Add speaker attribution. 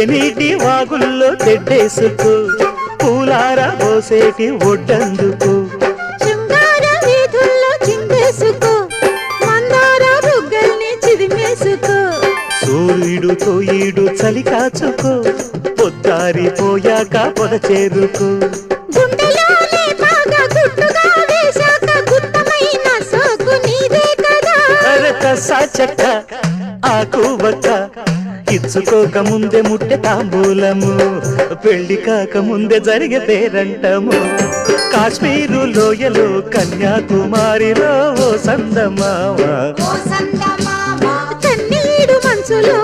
Speaker 1: తేనీటి వాగుల్లో తెడ్డేసుకో పూలార పోసేటి ఒడ్డందుకు
Speaker 2: శృంగార వీధుల్లో చిందేసుకో మందార బుగ్గల్ని చిదిమేసుకో
Speaker 1: సూర్యుడుతో ఈడు చలి కాచుకో పొద్దారిపోయాక పొద చేరుకో
Speaker 2: గుండెలోనే బాగా గుట్టుగా వేశాక గుత్తమైన సోకు నీదే కదా
Speaker 1: సాచక్క ఆకు వక్క ఇచ్చుకోక ముందే ముట్టె తాంబూలము పెళ్లి కాక ముందే జరిగే పేరంటము కాశ్మీరు లోయలో కన్యాకుమారిలో ఓ సందమామ
Speaker 2: కన్నీడు మంచులో